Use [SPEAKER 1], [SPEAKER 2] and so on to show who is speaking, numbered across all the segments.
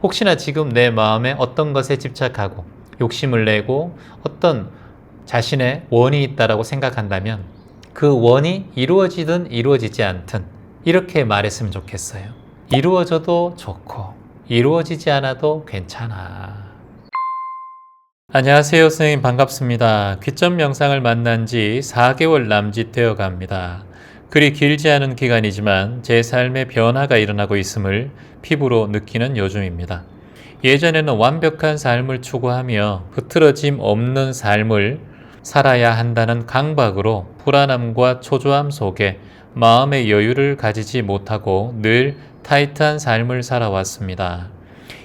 [SPEAKER 1] 혹시나 지금 내 마음에 어떤 것에 집착하고 욕심을 내고 어떤 자신의 원이 있다라고 생각한다면 그 원이 이루어지든 이루어지지 않든 이렇게 말했으면 좋겠어요. 이루어져도 좋고 이루어지지 않아도 괜찮아. 안녕하세요, 선생님 반갑습니다. 귀점 명상을 만난 지 4개월 남짓 되어 갑니다. 그리 길지 않은 기간이지만 제 삶에 변화가 일어나고 있음을 피부로 느끼는 요즘입니다. 예전에는 완벽한 삶을 추구하며 흐트러짐 없는 삶을 살아야 한다는 강박으로 불안함과 초조함 속에 마음의 여유를 가지지 못하고 늘 타이트한 삶을 살아왔습니다.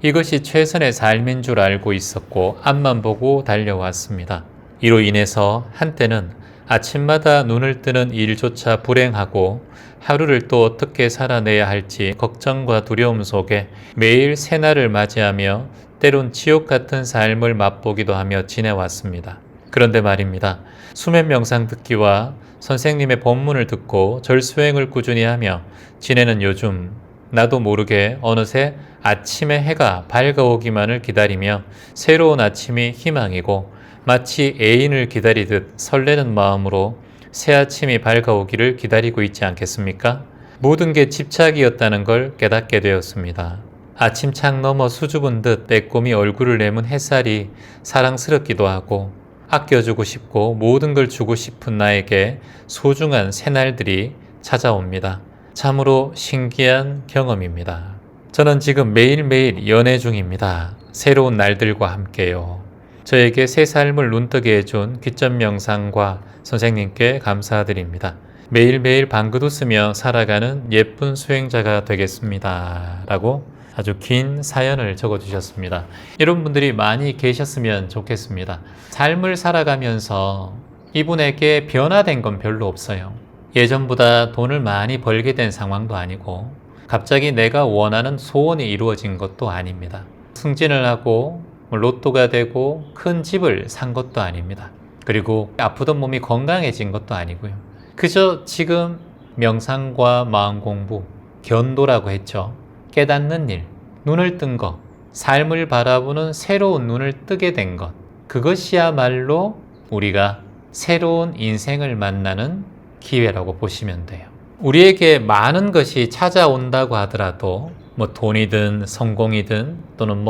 [SPEAKER 1] 이것이 최선의 삶인 줄 알고 있었고 앞만 보고 달려왔습니다. 이로 인해서 한때는 아침마다 눈을 뜨는 일조차 불행하고 하루를 또 어떻게 살아내야 할지 걱정과 두려움 속에 매일 새날을 맞이하며 때론 지옥 같은 삶을 맛보기도 하며 지내왔습니다. 그런데 말입니다. 수면 명상 듣기와 선생님의 법문을 듣고 절수행을 꾸준히 하며 지내는 요즘 나도 모르게 어느새 아침에 해가 밝아오기만을 기다리며 새로운 아침이 희망이고 마치 애인을 기다리듯 설레는 마음으로 새 아침이 밝아오기를 기다리고 있지 않겠습니까? 모든 게 집착이었다는 걸 깨닫게 되었습니다. 아침창 너머 수줍은 듯 빼꼼히 얼굴을 내문 햇살이 사랑스럽기도 하고 아껴주고 싶고 모든 걸 주고 싶은 나에게 소중한 새날들이 찾아옵니다. 참으로 신기한 경험입니다. 저는 지금 매일매일 연애 중입니다. 새로운 날들과 함께요. 저에게 새 삶을 눈뜨게 해준 귀점 명상과 선생님께 감사드립니다. 매일매일 방긋 웃으며 살아가는 예쁜 수행자가 되겠습니다. 라고 아주 긴 사연을 적어주셨습니다. 이런 분들이 많이 계셨으면 좋겠습니다. 삶을 살아가면서 이분에게 변화된 건 별로 없어요. 예전보다 돈을 많이 벌게 된 상황도 아니고 갑자기 내가 원하는 소원이 이루어진 것도 아닙니다. 승진을 하고 로또가 되고 큰 집을 산 것도 아닙니다. 그리고 아프던 몸이 건강해진 것도 아니고요. 그저 지금 명상과 마음 공부, 견도라고 했죠. 깨닫는 일, 눈을 뜬 것, 삶을 바라보는 새로운 눈을 뜨게 된 것, 그것이야말로 우리가 새로운 인생을 만나는 기회라고 보시면 돼요. 우리에게 많은 것이 찾아온다고 하더라도 돈이든 성공이든 또는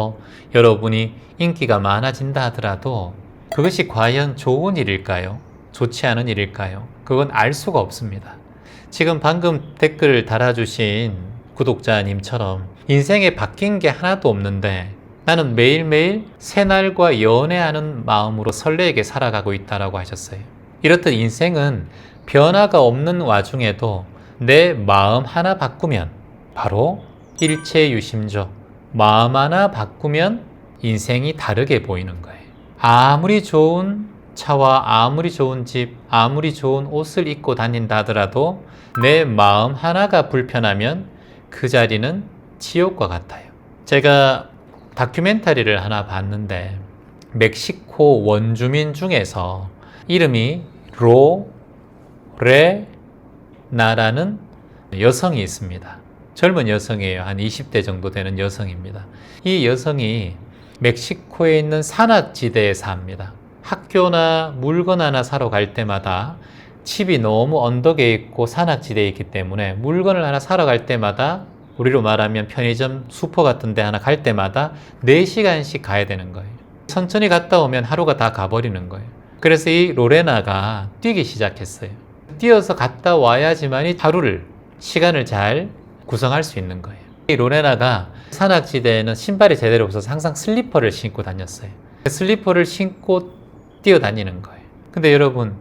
[SPEAKER 1] 여러분이 인기가 많아진다 하더라도 그것이 과연 좋은 일일까요? 좋지 않은 일일까요? 그건 알 수가 없습니다. 지금 방금 댓글을 달아주신 구독자님처럼 인생에 바뀐 게 하나도 없는데 나는 매일매일 새날과 연애하는 마음으로 설레게 살아가고 있다라고 하셨어요. 이렇듯 인생은 변화가 없는 와중에도 내 마음 하나 바꾸면 바로 일체유심조, 마음 하나 바꾸면 인생이 다르게 보이는 거예요. 아무리 좋은 차와 아무리 좋은 집, 아무리 좋은 옷을 입고 다닌다 하더라도 내 마음 하나가 불편하면 그 자리는 지옥과 같아요. 제가 다큐멘터리를 하나 봤는데 멕시코 원주민 중에서 이름이 로레나라는 여성이 있습니다. 젊은 여성이에요. 한 20대 정도 되는 여성입니다. 이 여성이 멕시코에 있는 산악지대에 삽니다. 학교나 물건 하나 사러 갈 때마다 집이 너무 언덕에 있고 산악지대에 있기 때문에 물건을 하나 사러 갈 때마다 우리로 말하면 편의점, 슈퍼 같은 데 하나 갈 때마다 4시간씩 가야 되는 거예요. 천천히 갔다 오면 하루가 다 가버리는 거예요. 그래서 이 로레나가 뛰기 시작했어요. 뛰어서 갔다 와야지만이 하루를, 시간을 잘 구성할 수 있는 거예요. 이 로레나가 산악지대에는 신발이 제대로 없어서 항상 슬리퍼를 신고 다녔어요. 슬리퍼를 신고 뛰어다니는 거예요. 근데 여러분,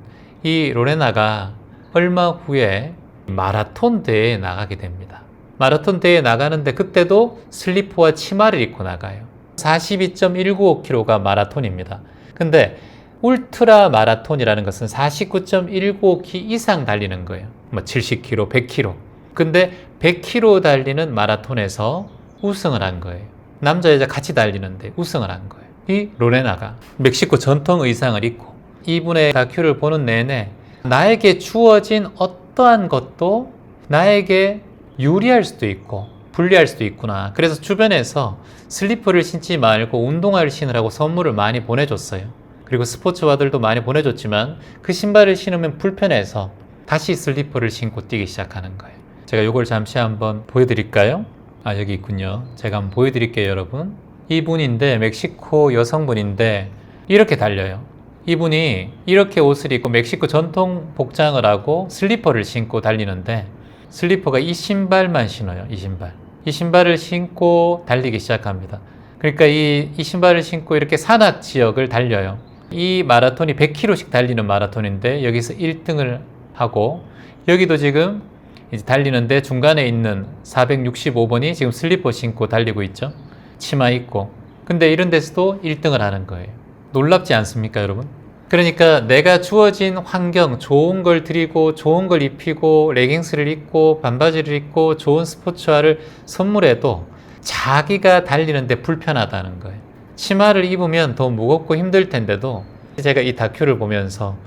[SPEAKER 1] 이 로레나가 얼마 후에 마라톤 대회에 나가게 됩니다. 마라톤 대회에 나가는데 그때도 슬리퍼와 치마를 입고 나가요. 42.195km가 마라톤입니다. 근데 울트라 마라톤이라는 것은 49.195km 이상 달리는 거예요. 70km, 100km. 근데 100km 달리는 마라톤에서 우승을 한 거예요. 남자 여자 같이 달리는데 우승을 한 거예요. 이 로레나가 멕시코 전통 의상을 입고 이분의 다큐를 보는 내내 나에게 주어진 어떠한 것도 나에게 유리할 수도 있고 불리할 수도 있구나. 그래서 주변에서 슬리퍼를 신지 말고 운동화를 신으라고 선물을 많이 보내줬어요. 그리고 스포츠화들도 많이 보내줬지만 그 신발을 신으면 불편해서 다시 슬리퍼를 신고 뛰기 시작하는 거예요. 제가 이걸 잠시 한번 보여드릴까요? 여기 있군요. 제가 한번 보여드릴게요, 여러분. 이분인데 멕시코 여성분인데 이렇게 달려요. 이분이 이렇게 옷을 입고 멕시코 전통 복장을 하고 슬리퍼를 신고 달리는데 슬리퍼가 이 신발만 신어요. 이 신발을 신고 달리기 시작합니다. 그러니까 이 신발을 신고 이렇게 산악 지역을 달려요. 이 마라톤이 100km씩 달리는 마라톤인데 여기서 1등을 하고 여기도 지금 이제 달리는데 중간에 있는 465번이 지금 슬리퍼 신고 달리고 있죠. 치마 입고. 근데 이런 데서도 1등을 하는 거예요. 놀랍지 않습니까, 여러분? 그러니까 내가 주어진 환경, 좋은 걸 드리고 좋은 걸 입히고 레깅스를 입고 반바지를 입고 좋은 스포츠화를 선물해도 자기가 달리는데 불편하다는 거예요. 치마를 입으면 더 무겁고 힘들 텐데도 제가 이 다큐를 보면서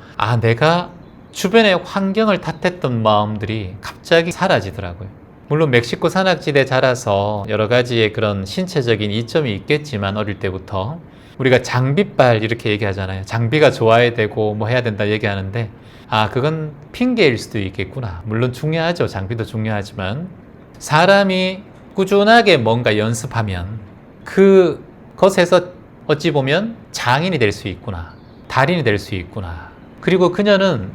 [SPEAKER 1] 내가 주변의 환경을 탓했던 마음들이 갑자기 사라지더라고요. 물론 멕시코 산악지대에 자라서 여러 가지의 그런 신체적인 이점이 있겠지만 어릴 때부터 우리가 장비빨 이렇게 얘기하잖아요. 장비가 좋아야 되고 뭐 해야 된다 얘기하는데 그건 핑계일 수도 있겠구나. 물론 중요하죠. 장비도 중요하지만 사람이 꾸준하게 뭔가 연습하면 그것에서 어찌 보면 장인이 될 수 있구나. 달인이 될 수 있구나. 그리고 그녀는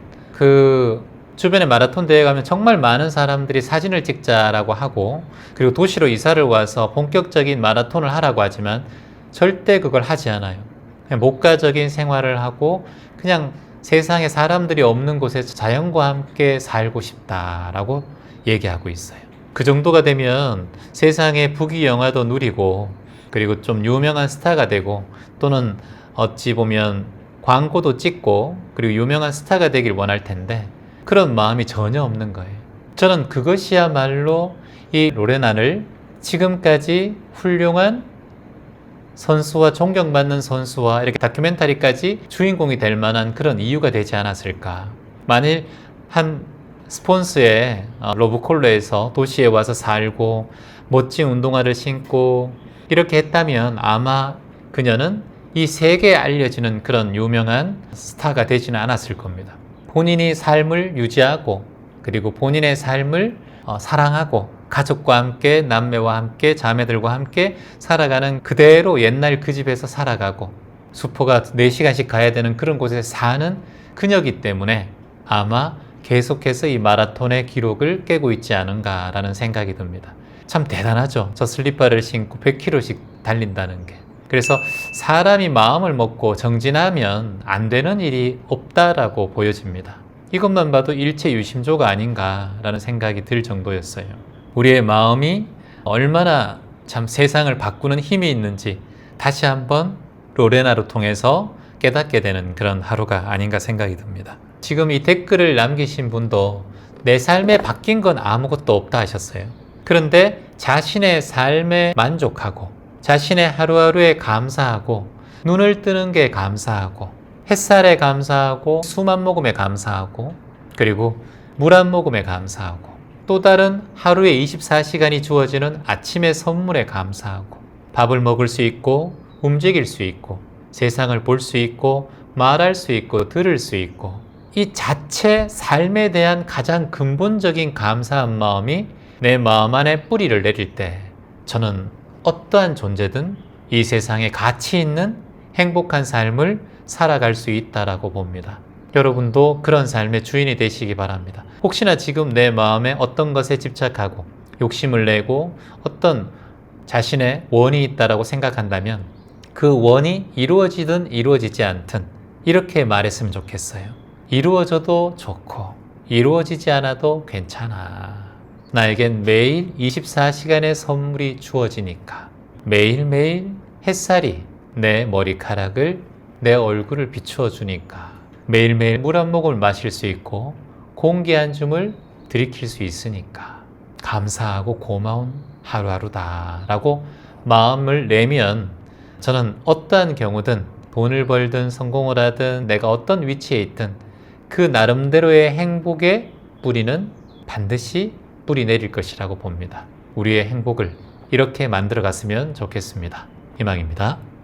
[SPEAKER 1] 주변에 마라톤 대회 가면 정말 많은 사람들이 사진을 찍자라고 하고 그리고 도시로 이사를 와서 본격적인 마라톤을 하라고 하지만 절대 그걸 하지 않아요. 그냥 목가적인 생활을 하고 그냥 세상에 사람들이 없는 곳에서 자연과 함께 살고 싶다라고 얘기하고 있어요. 그 정도가 되면 세상의 부귀영화도 누리고 그리고 좀 유명한 스타가 되고 또는 어찌 보면 광고도 찍고 그리고 유명한 스타가 되길 원할 텐데 그런 마음이 전혀 없는 거예요. 저는 그것이야말로 이 로레나를 지금까지 훌륭한 선수와 존경받는 선수와 이렇게 다큐멘터리까지 주인공이 될 만한 그런 이유가 되지 않았을까. 만일 한 스폰스의 러브콜로에서 도시에 와서 살고 멋진 운동화를 신고 이렇게 했다면 아마 그녀는 이 세계에 알려지는 그런 유명한 스타가 되지는 않았을 겁니다. 본인이 삶을 유지하고 그리고 본인의 삶을 사랑하고 가족과 함께 남매와 함께 자매들과 함께 살아가는 그대로 옛날 그 집에서 살아가고 수포가 4시간씩 가야 되는 그런 곳에 사는 그녀이기 때문에 아마 계속해서 이 마라톤의 기록을 깨고 있지 않은가라는 생각이 듭니다. 참 대단하죠. 저 슬리퍼를 신고 100km씩 달린다는 게. 그래서 사람이 마음을 먹고 정진하면 안 되는 일이 없다라고 보여집니다. 이것만 봐도 일체유심조가 아닌가라는 생각이 들 정도였어요. 우리의 마음이 얼마나 참 세상을 바꾸는 힘이 있는지 다시 한번 로레나를 통해서 깨닫게 되는 그런 하루가 아닌가 생각이 듭니다. 지금 이 댓글을 남기신 분도 내 삶에 바뀐 건 아무것도 없다 하셨어요. 그런데 자신의 삶에 만족하고 자신의 하루하루에 감사하고 눈을 뜨는 게 감사하고 햇살에 감사하고 숨 한 모금에 감사하고 그리고 물 한 모금에 감사하고 또 다른 하루에 24시간이 주어지는 아침의 선물에 감사하고 밥을 먹을 수 있고 움직일 수 있고 세상을 볼 수 있고 말할 수 있고 들을 수 있고 이 자체 삶에 대한 가장 근본적인 감사한 마음이 내 마음 안에 뿌리를 내릴 때 저는 어떠한 존재든 이 세상에 가치 있는 행복한 삶을 살아갈 수 있다라고 봅니다. 여러분도 그런 삶의 주인이 되시기 바랍니다. 혹시나 지금 내 마음에 어떤 것에 집착하고 욕심을 내고 어떤 자신의 원이 있다라고 생각한다면 그 원이 이루어지든 이루어지지 않든 이렇게 말했으면 좋겠어요. 이루어져도 좋고 이루어지지 않아도 괜찮아. 나에겐 매일 24시간의 선물이 주어지니까 매일매일 햇살이 내 머리카락을 내 얼굴을 비추어 주니까 매일매일 물 한 모금을 마실 수 있고 공기 한 줌을 들이킬 수 있으니까 감사하고 고마운 하루하루다 라고 마음을 내면 저는 어떠한 경우든 돈을 벌든 성공을 하든 내가 어떤 위치에 있든 그 나름대로의 행복의 뿌리는 반드시 뿌리 내릴 것이라고 봅니다. 우리의 행복을 이렇게 만들어 갔으면 좋겠습니다. 희망입니다.